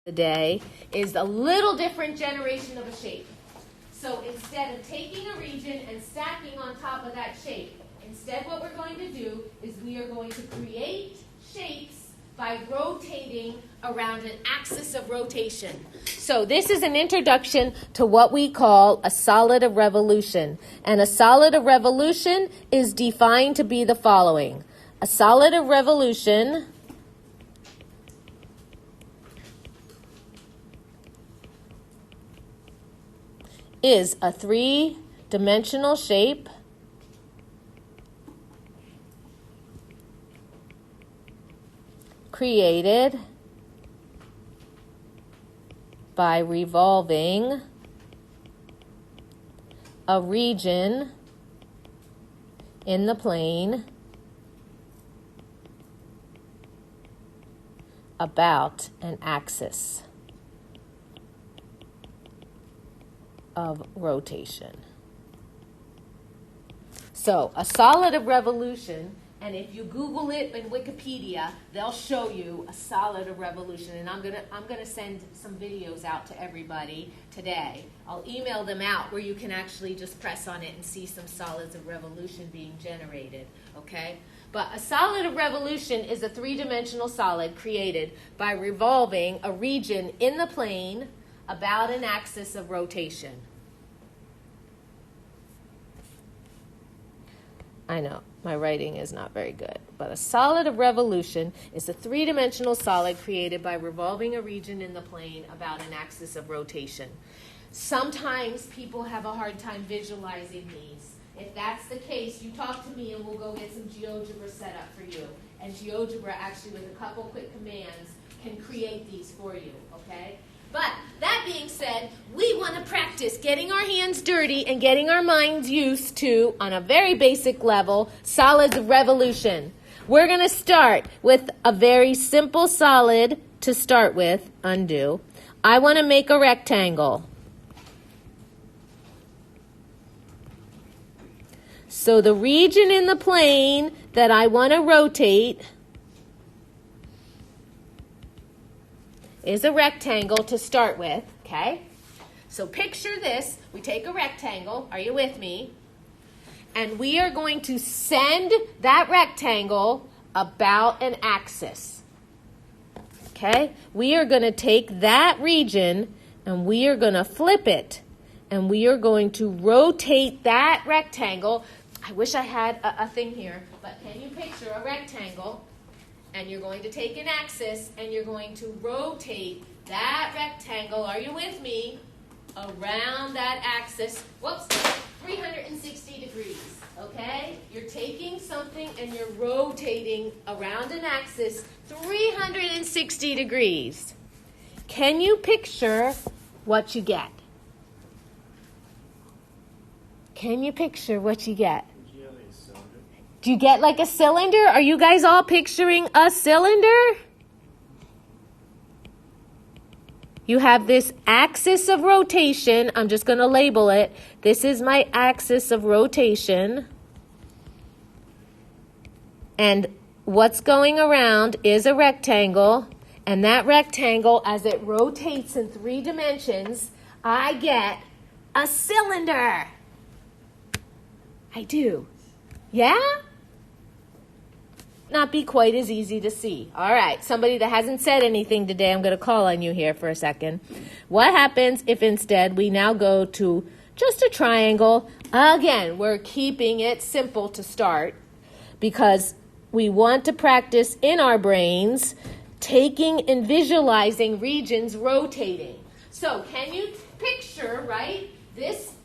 the day is a little different generation of a shape. So instead of taking a region and stacking on top of that shape, instead what we're going to do is we are going to create shapes by rotating around an axis of rotation. So this is an introduction to what we call a solid of revolution. And a solid of revolution is defined to be the following. A solid of revolution is a three-dimensional shape created by revolving a region in the plane about an axis of rotation. So a solid of revolution, and if you Google it in Wikipedia, they'll show you a solid of revolution. And I'm gonna send some videos out to everybody today. I'll email them out where you can actually just press on it and see some solids of revolution being generated. Okay? But a solid of revolution is a three-dimensional solid created by revolving a region in the plane about an axis of rotation. I know, my writing is not very good, but a solid of revolution is a three-dimensional solid created by revolving a region in the plane about an axis of rotation. Sometimes people have a hard time visualizing these. If that's the case, you talk to me and we'll go get some GeoGebra set up for you. And GeoGebra actually with a couple quick commands can create these for you, okay? But that being said, we want to practice getting our hands dirty and getting our minds used to, on a very basic level, solids of revolution. We're going to start with a very simple solid to start with, undo. I want to make a rectangle. So the region in the plane that I want to rotate is a rectangle to start with, okay? So picture this. We take a rectangle. Are you with me? And we are going to send that rectangle about an axis, okay? We are going to take that region and we are going to flip it. And we are going to rotate that rectangle. I wish I had a thing here, but can you picture a rectangle? And you're going to take an axis and you're going to rotate that rectangle, are you with me, around that axis, whoops, 360 degrees, okay? You're taking something and you're rotating around an axis 360 degrees. Can you picture what you get? Can you picture what you get? Do you get like a cylinder? Are you guys all picturing a cylinder? You have this axis of rotation. I'm just going to label it. This is my axis of rotation. And what's going around is a rectangle. And that rectangle, as it rotates in 3 dimensions, I get a cylinder. I do. Yeah? Not be quite as easy to see. All right, somebody that hasn't said anything today, I'm going to call on you here for a second. What happens if instead we now go to just a triangle? Again, we're keeping it simple to start because we want to practice in our brains taking and visualizing regions rotating. So can you picture, right, this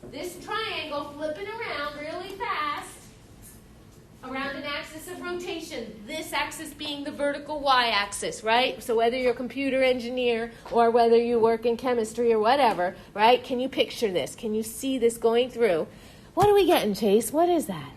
triangle flipping around really fast around an axis of rotation, this axis being the vertical y-axis, right? So whether you're a computer engineer or whether you work in chemistry or whatever, right? Can you picture this? Can you see this going through? What are we getting, Chase? What is that?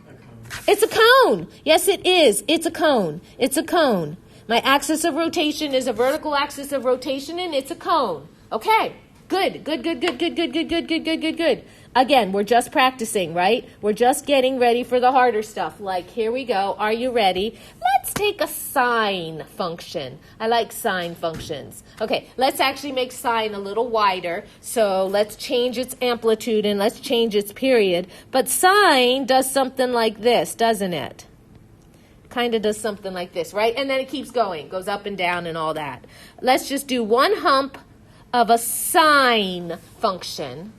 It's a cone. Yes, it is. It's a cone. It's a cone. My axis of rotation is a vertical axis of rotation, and it's a cone. Okay, Good, good, good, good, good, good, good, good, good, good, good, good. Again, we're just practicing, right? We're just getting ready for the harder stuff. Like, here we go. Are you ready? Let's take a sine function. I like sine functions. Okay, let's actually make sine a little wider. So let's change its amplitude and let's change its period. But sine does something like this, doesn't it? Kind of does something like this, right? And then it keeps going, goes up and down and all that. Let's just do one hump of a sine function.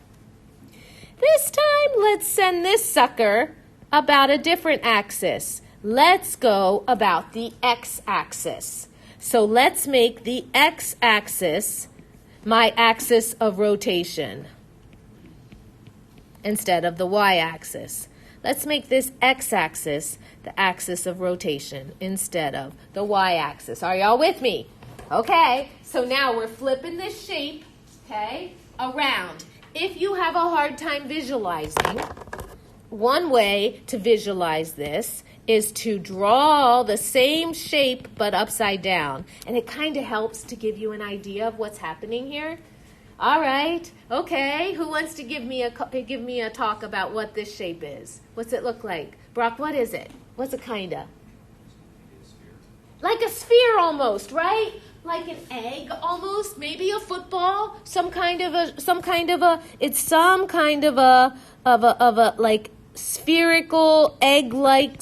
This time, let's send this sucker about a different axis. Let's go about the x-axis. So let's make the x-axis my axis of rotation instead of the y-axis. Let's make this x-axis the axis of rotation instead of the y-axis. Are y'all with me? Okay, so now we're flipping this shape, okay, around. If you have a hard time visualizing, one way to visualize this is to draw the same shape but upside down. And it kind of helps to give you an idea of what's happening here. All right, okay, who wants to give me a talk about what this shape is? What's it look like? Brock, what is it? What's it kind of? Like a sphere almost, right? Like an egg almost, maybe a football, it's some kind of a like spherical egg-like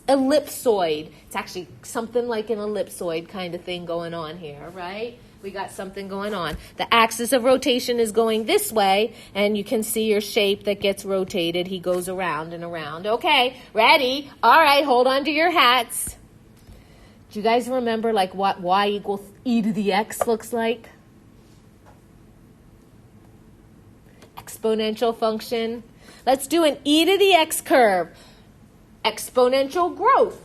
ellipsoid. It's actually something like an ellipsoid kind of thing going on here, right? We got something going on. The axis of rotation is going this way, and you can see your shape that gets rotated. He goes around and around. Okay, ready? All right, hold on to your hats. Do you guys remember like what y equals e to the x looks like? Exponential function. Let's do an e to the x curve. Exponential growth.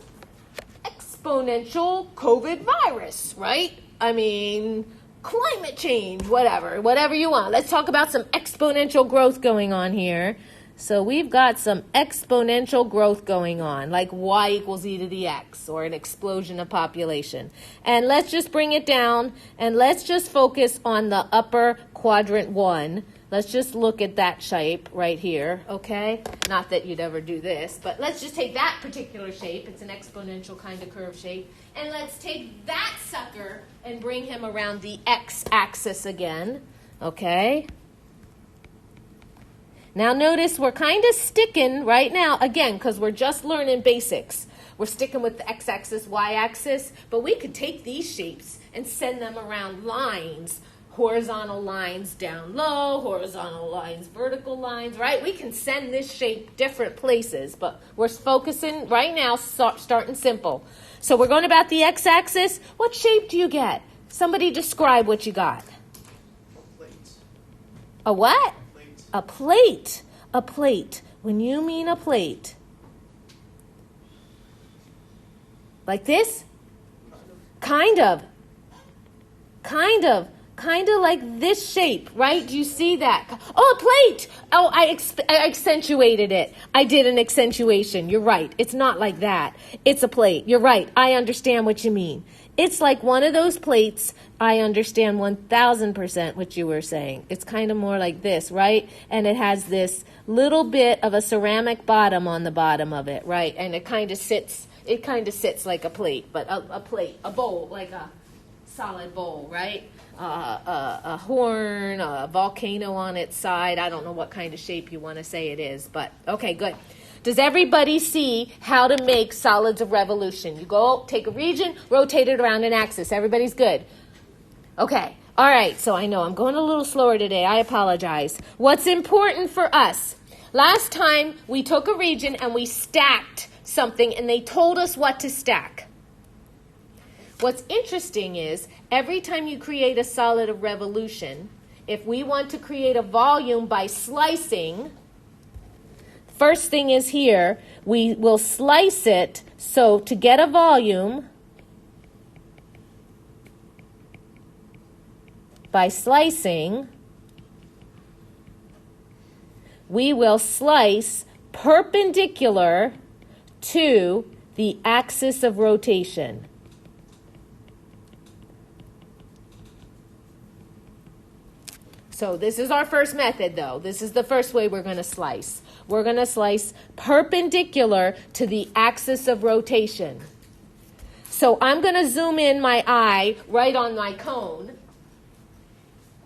Exponential COVID virus, right? I mean, climate change, whatever you want. Let's talk about some exponential growth going on here. So we've got some exponential growth going on, like y equals e to the x, or an explosion of population. And let's just bring it down, and let's just focus on the upper quadrant 1. Let's just look at that shape right here, okay? Not that you'd ever do this, but let's just take that particular shape. It's an exponential kind of curve shape. And let's take that sucker and bring him around the x-axis again, okay? Now notice we're kind of sticking right now, again, because we're just learning basics. We're sticking with the x-axis, y-axis, but we could take these shapes and send them around lines, horizontal lines down low, horizontal lines, vertical lines, right? We can send this shape different places, but we're focusing right now, starting simple. So we're going about the x-axis. What shape do you get? Somebody describe what you got. A what? A plate. A plate. When you mean a plate. Like this? Kind of. Kind of like this shape, right? Do you see that? Oh, a plate! Oh, I accentuated it. I did an accentuation. You're right. It's not like that. It's a plate. You're right. I understand what you mean. It's like one of those plates. I understand 1,000% what you were saying. It's kind of more like this, right? And it has this little bit of a ceramic bottom on the bottom of it, right? And it kind of sits like a plate, but a plate, a bowl, like a solid bowl, right? A horn, a volcano on its side. I don't know what kind of shape you want to say it is, but okay, good. Does everybody see how to make solids of revolution? You go, take a region, rotate it around an axis. Everybody's good? Okay. All right. So I know I'm going a little slower today. I apologize. What's important for us? Last time we took a region and we stacked something and they told us what to stack. What's interesting is every time you create a solid of revolution, if we want to create a volume by slicing, first thing is here, we will slice it. So to get a volume, by slicing, we will slice perpendicular to the axis of rotation. So this is our first method, though. This is the first way we're going to slice. We're going to slice perpendicular to the axis of rotation. So I'm going to zoom in my eye right on my cone.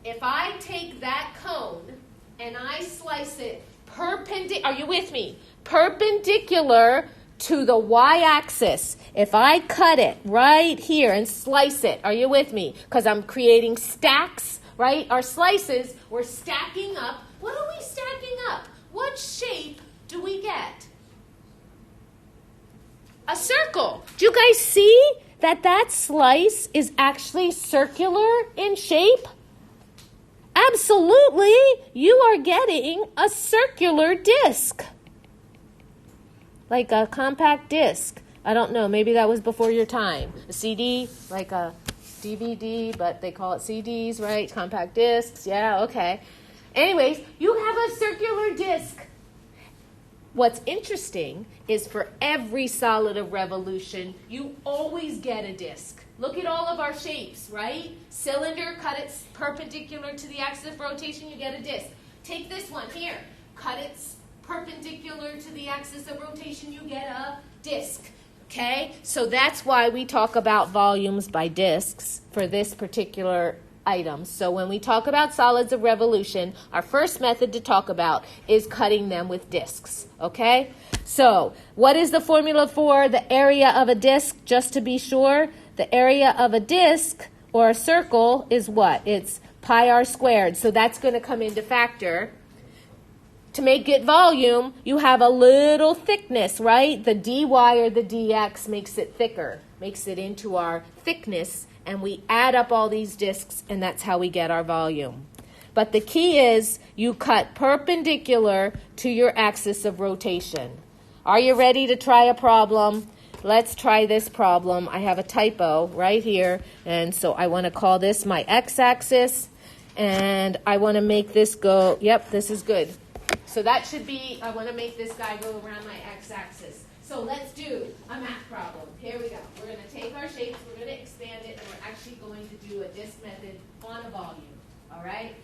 If I take that cone and I slice it perpendicular, are you with me? Perpendicular to the y-axis. If I cut it right here and slice it, are you with me? Because I'm creating stacks, right? Our slices, we're stacking up. What are we stacking up? What shape do we get? A circle. Do you guys see that that slice is actually circular in shape? Absolutely, you are getting a circular disc. Like a compact disc. I don't know, maybe that was before your time. A CD, like a DVD, but they call it CDs, right? Compact discs, yeah, okay. Anyways, you have a circular disc. What's interesting is for every solid of revolution, you always get a disc. Look at all of our shapes, right? Cylinder, cut it perpendicular to the axis of rotation, you get a disc. Take this one here, cut it perpendicular to the axis of rotation, you get a disc. Okay? So that's why we talk about volumes by discs for this particular item. So when we talk about solids of revolution, our first method to talk about is cutting them with discs. Okay? So what is the formula for the area of a disc? Just to be sure, the area of a disc or a circle is what? It's pi r squared. So that's going to come into factor. To make it volume, you have a little thickness, right? The dy or the dx makes it thicker, makes it into our thickness, and we add up all these discs, and that's how we get our volume. But the key is you cut perpendicular to your axis of rotation. Are you ready to try a problem? Let's try this problem. I have a typo right here, and so I want to call this my x-axis, and I want to make this go, yep, this is good. So that should be, I want to make this guy go around my x-axis. So let's do a math problem. Here we go. We're going to take our shapes, we're going to expand it, and we're actually going to do a disc method on a volume. All right?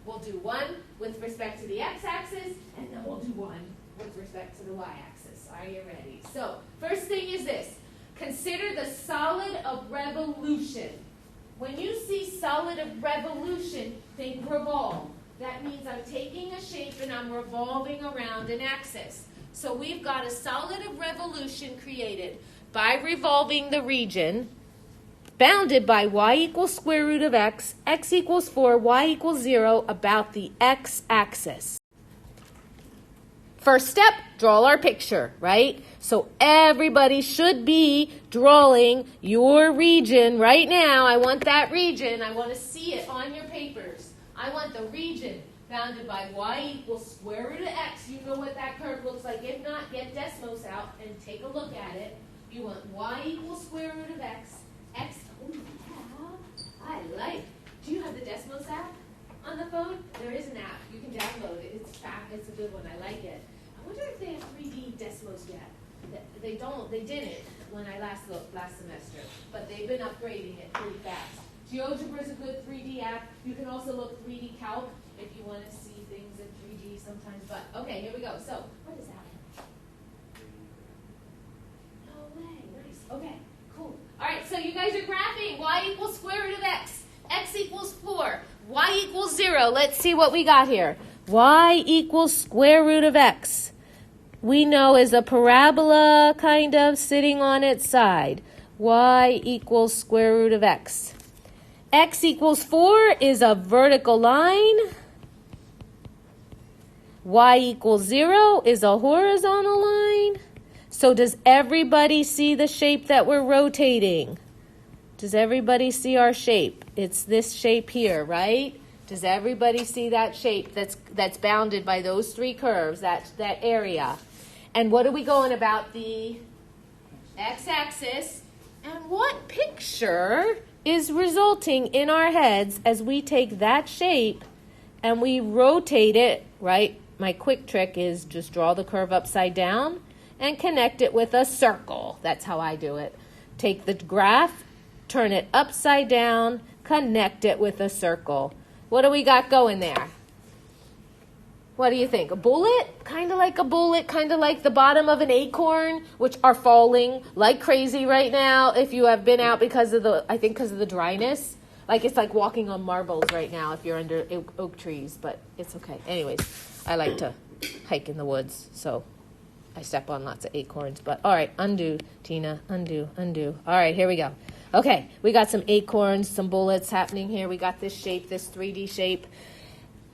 We'll do one with respect to the x-axis, and then we'll do one with respect to the y-axis. Are you ready? So first thing is this. Consider the solid of revolution. When you see solid of revolution, think revolve. That means I'm taking a shape and I'm revolving around an axis. So we've got a solid of revolution created by revolving the region, bounded by y equals square root of x equals 4, y equals 0, about the x-axis. First step, draw our picture, right? So everybody should be drawing your region right now. I want that region. I want to see it on your papers. I want the region bounded by y equals square root of x. You know what that curve looks like. If not, get Desmos out and take a look at it. You want y equals square root of x. Oh yeah, I like. Do you have the Desmos app on the phone? There is an app. You can download it. It's fast. It's a good one. I like it. I wonder if they have 3D Desmos yet. They don't. They didn't when I last looked last semester. But they've been upgrading it pretty fast. GeoGebra is a good 3D app. You can also look 3D Calc if you want to see things in 3D sometimes. But, okay, here we go. So, what is that? No way. Nice. Okay, cool. All right, so you guys are graphing. Y equals square root of x. X equals 4. Y equals 0. Let's see what we got here. Y equals square root of x. We know is a parabola kind of sitting on its side. Y equals square root of x. X equals 4 is a vertical line. Y equals 0 is a horizontal line. So does everybody see the shape that we're rotating? Does everybody see our shape? It's this shape here, right? Does everybody see that shape that's bounded by those three curves, that area? And what are we going about? The x-axis. And what picture is resulting in our heads as we take that shape and we rotate it, right? My quick trick is just draw the curve upside down and connect it with a circle. That's how I do it. Take the graph, turn it upside down, connect it with a circle. What do we got going there? What do you think? A bullet? Kind of like a bullet, kind of like the bottom of an acorn, which are falling like crazy right now if you have been out because of the dryness. Like it's like walking on marbles right now if you're under oak trees, but it's okay. Anyways, I like to hike in the woods, so I step on lots of acorns. But all right, undo, Tina, undo. All right, here we go. Okay, we got some acorns, some bullets happening here. We got this shape, this 3D shape.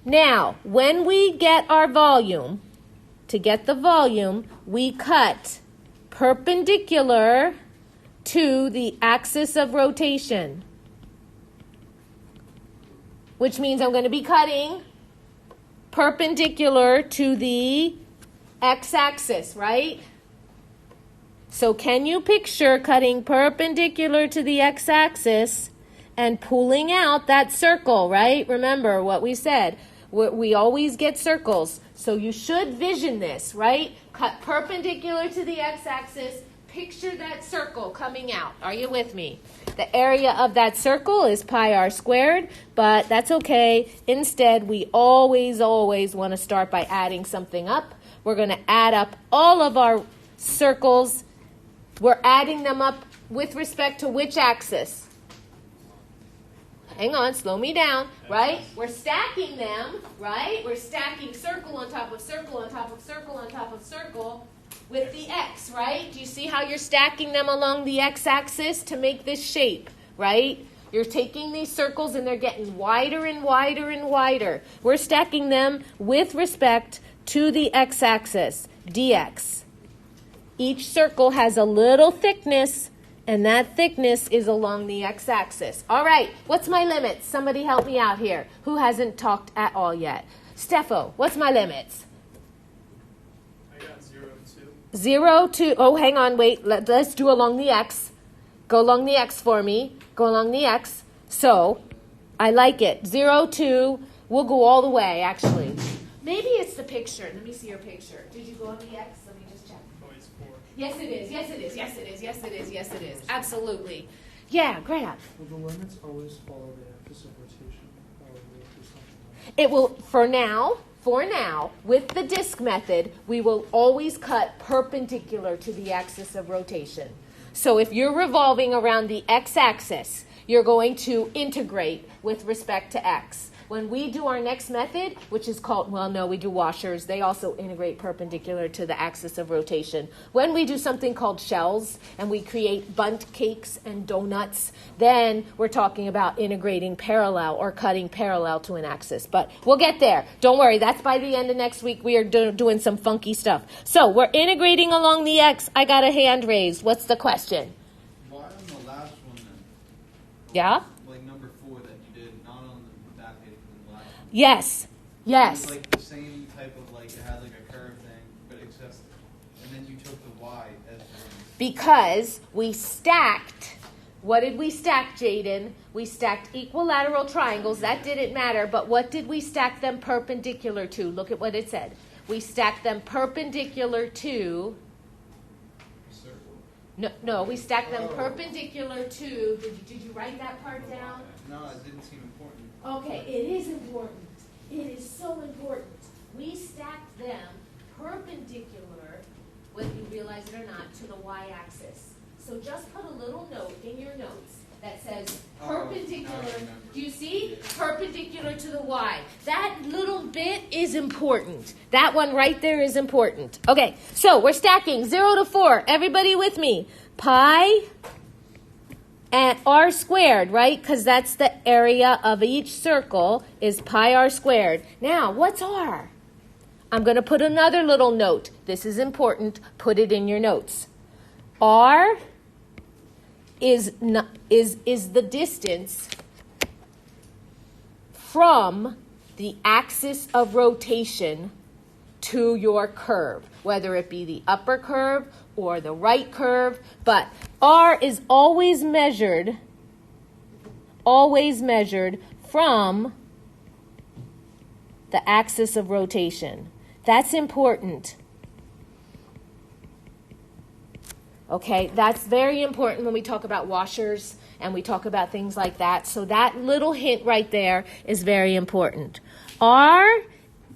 Now, when we get our volume, to get the volume, we cut perpendicular to the axis of rotation, which means I'm going to be cutting perpendicular to the x-axis, right? So can you picture cutting perpendicular to the x-axis and pulling out that circle, right? Remember what we said. We always get circles. So you should vision this, right? Cut perpendicular to the x-axis. Picture that circle coming out. Are you with me? The area of that circle is pi r squared, but that's okay. Instead, we always want to start by adding something up. We're going to add up all of our circles. We're adding them up with respect to which axis? Hang on, slow me down, right? We're stacking them, right? We're stacking circle on top of circle on top of circle on top of circle with the x, right? Do you see how you're stacking them along the x-axis to make this shape, right? You're taking these circles and they're getting wider and wider and wider. We're stacking them with respect to the x-axis, dx. Each circle has a little thickness, and that thickness is along the x-axis. All right, what's my limits? Somebody help me out here. Who hasn't talked at all yet? Steffo, what's my limits? I got 0, 2. 0, 2. Oh, hang on, wait. Let's do along the x. Go along the x for me. Go along the x. So, I like it. 0, 2. We'll go all the way, actually. Maybe it's the picture. Let me see your picture. Did you go on the x? Let me just check. Oh, it's 4. Yes, it is. Yes, it is. Yes, it is. Yes, it is. Yes, it is. Absolutely. Yeah, Grant. Will the limits always follow the axis of rotation? Or will it do something else? It will, for now, with the disk method, we will always cut perpendicular to the axis of rotation. So if you're revolving around the x-axis, you're going to integrate with respect to x. When we do our next method, which is called, well, no, we do washers. They also integrate perpendicular to the axis of rotation. When we do something called shells and we create bundt cakes and donuts, then we're talking about integrating parallel or cutting parallel to an axis. But we'll get there. Don't worry. That's by the end of next week. We are doing some funky stuff. So we're integrating along the x. I got a hand raised. What's the question? Why on the last one then? Yeah? Like number 4 that you did, not on the back page, but the last one. Yes. Yes. It was like the same type of like, it had like a curve thing, but except, and then you took the y as one. Because we stacked, what did we stack, Jaden? We stacked equilateral triangles. That didn't matter, but what did we stack them perpendicular to? Look at what it said. We stacked them perpendicular to... No, we stacked them perpendicular to... Did you write that part down? No, it didn't seem important. Okay, it is important. It is so important. We stacked them perpendicular, whether you realize it or not, to the y-axis. So just put a little note in your notes that says perpendicular. Do you see? Perpendicular to the y. That little bit is important. That one right there is important. Okay, so we're stacking 0 to 4. Everybody with me? Pi and r squared, right? Because that's the area of each circle is pi r squared. Now, what's r? I'm going to put another little note. This is important. Put it in your notes. R is the distance from the axis of rotation to your curve, whether it be the upper curve or the right curve. But R is always measured from the axis of rotation. That's important. Okay, that's very important when we talk about washers and we talk about things like that. So that little hint right there is very important. R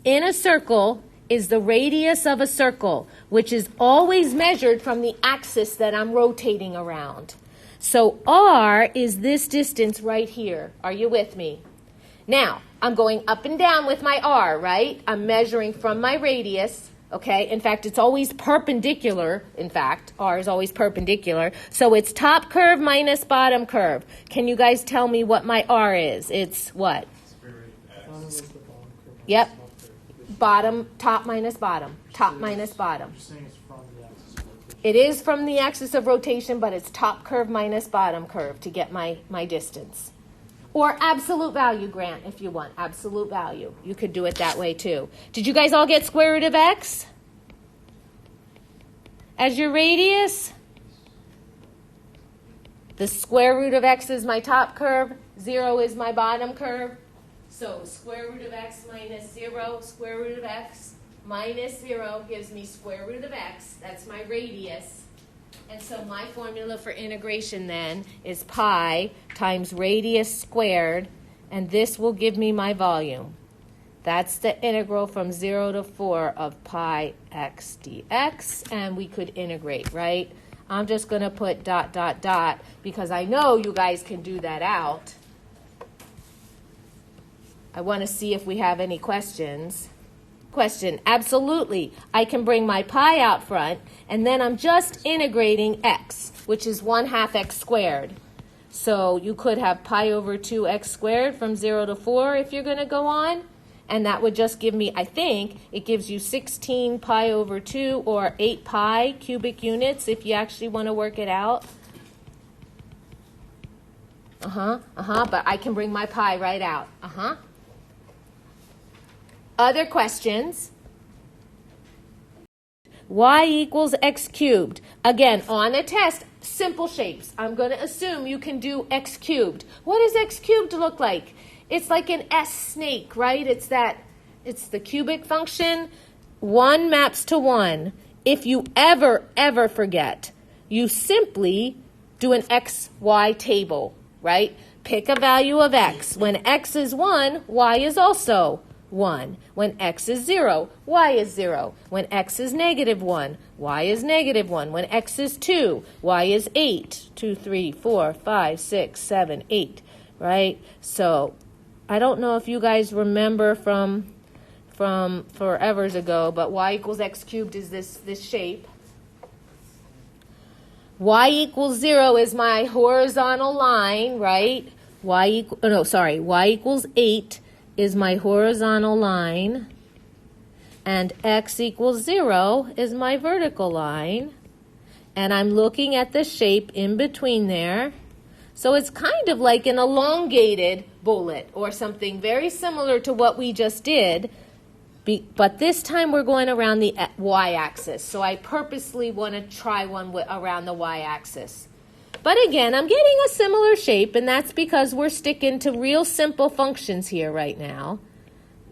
in a circle is the radius of a circle, which is always measured from the axis that I'm rotating around. So R is this distance right here. Are you with me? Now, I'm going up and down with my R, right? I'm measuring from my radius, okay? In fact, it's always perpendicular. In fact, R is always perpendicular. So it's top curve minus bottom curve. Can you guys tell me what my R is? It's what? Bottom is the bottom curve. Yep. Top curve. Bottom, top minus bottom. Top minus bottom. You're saying it's from the axis of rotation. It is from the axis of rotation, but it's top curve minus bottom curve to get my distance. Or absolute value, Grant, if you want. Absolute value. You could do it that way, too. Did you guys all get square root of x as your radius? The square root of x is my top curve. 0 is my bottom curve. So square root of x minus 0, square root of x minus 0 gives me square root of x. That's my radius. And so my formula for integration then is pi times radius squared, and this will give me my volume. That's the integral from 0 to 4 of pi x dx, and we could integrate, right? I'm just going to put dot, dot, dot, because I know you guys can do that out. I want to see if we have any questions. Question, absolutely. I can bring my pi out front, and then I'm just integrating x, which is 1/2 x squared. So you could have pi over 2x squared from 0 to 4 if you're going to go on, and that would just give me, I think, it gives you 16 pi over 2 or 8 pi cubic units if you actually want to work it out. But I can bring my pi right out. Other questions? Y equals x cubed. Again, on a test, simple shapes. I'm going to assume you can do x cubed. What does x cubed look like? It's like an S snake, right? It's the cubic function. 1 maps to 1. If you ever forget, you simply do an XY table, right? Pick a value of x. When x is 1, y is also 1. When x is 0, y is 0. When x is -1, y is -1. When x is 2, y is 8. 2, 3, 4, 5, 6, 7, 8, right? So I don't know if you guys remember from forevers ago, but y equals x cubed is this shape. Y equals 0 is my horizontal line, right? Y equals 8 is my horizontal line, and x equals 0 is my vertical line, and I'm looking at the shape in between there. So it's kind of like an elongated bullet or something very similar to what we just did, but this time we're going around the y-axis. So I purposely want to try one around the y-axis. But again, I'm getting a similar shape, and that's because we're sticking to real simple functions here right now.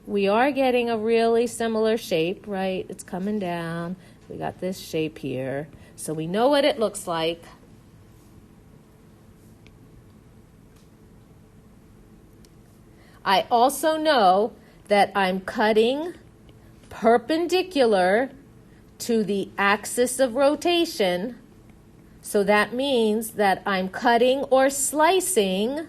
We are getting a really similar shape, right? It's coming down. We got this shape here. So we know what it looks like. I also know that I'm cutting perpendicular to the axis of rotation. So that means that I'm cutting or slicing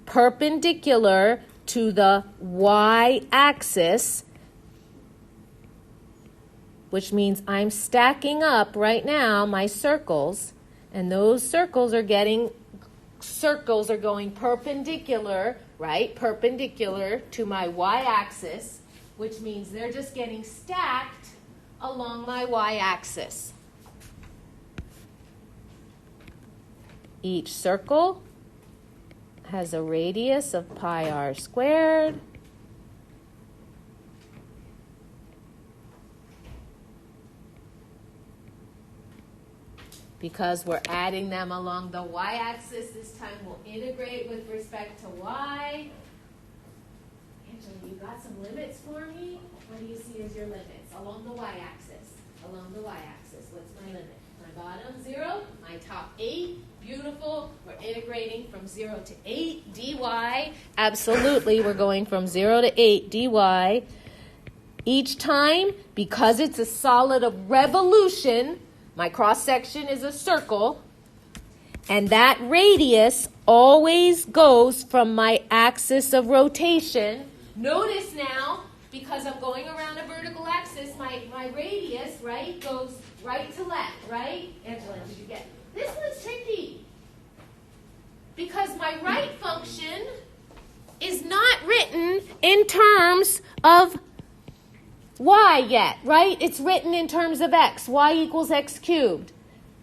perpendicular to the y-axis, which means I'm stacking up right now my circles, and those circles are going perpendicular, right? Perpendicular to my y-axis, which means they're just getting stacked along my y-axis. Each circle has a radius of pi r squared. Because we're adding them along the y-axis, this time we'll integrate with respect to y. Angela, you got some limits for me? What do you see as your limits? Along the y-axis. Along the y-axis. What's my limit? My bottom 0, my top 8. Beautiful. We're integrating from 0 to 8 dy. Absolutely, we're going from 0 to 8 dy. Each time, because it's a solid of revolution, my cross-section is a circle, and that radius always goes from my axis of rotation. Notice now, because I'm going around a vertical axis, my radius, right, goes right to left, right? Angela, did you get it? This one's tricky. Because my right function is not written in terms of y yet, right? It's written in terms of x. Y equals x cubed.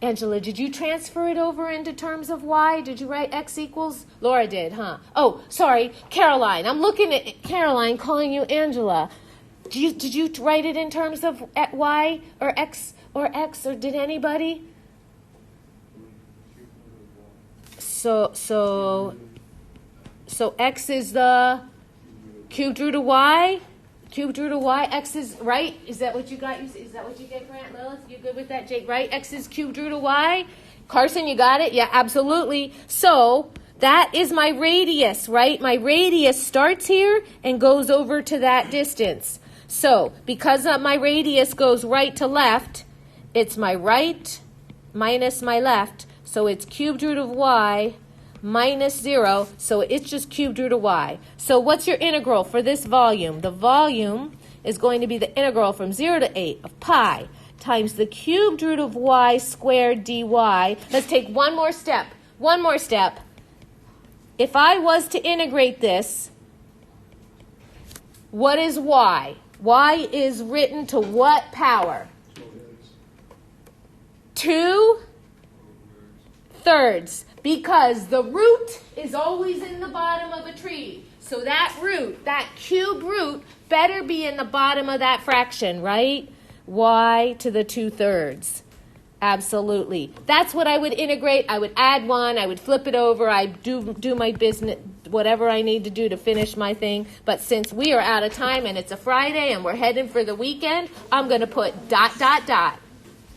Angela, did you transfer it over into terms of y? Did you write x equals? Laura did, huh? Oh, sorry, Caroline. I'm looking at Caroline calling you Angela. Did you write it in terms of y or x, or did anybody? So x is the cubed root of y? Cubed root of y, x is, right? Is that what you got? Is that what you get, Grant? Lilith, you good with that, Jake, right? X is cubed root of y. Carson, you got it? Yeah, absolutely. So that is my radius, right? My radius starts here and goes over to that distance. So because my radius goes right to left, it's my right minus my left. So it's cubed root of y minus 0, so it's just cubed root of y. So what's your integral for this volume? The volume is going to be the integral from 0 to 8 of pi times the cubed root of y squared dy. Let's take one more step. One more step. If I was to integrate this, what is y? Y is written to what power? 2/3. Because the root is always in the bottom of a tree. So that root, that cube root, better be in the bottom of that fraction, right? Y to the 2/3. Absolutely. That's what I would integrate. I would add 1. I would flip it over. I do my business, whatever I need to do to finish my thing. But since we are out of time and it's a Friday and we're heading for the weekend, I'm going to put ...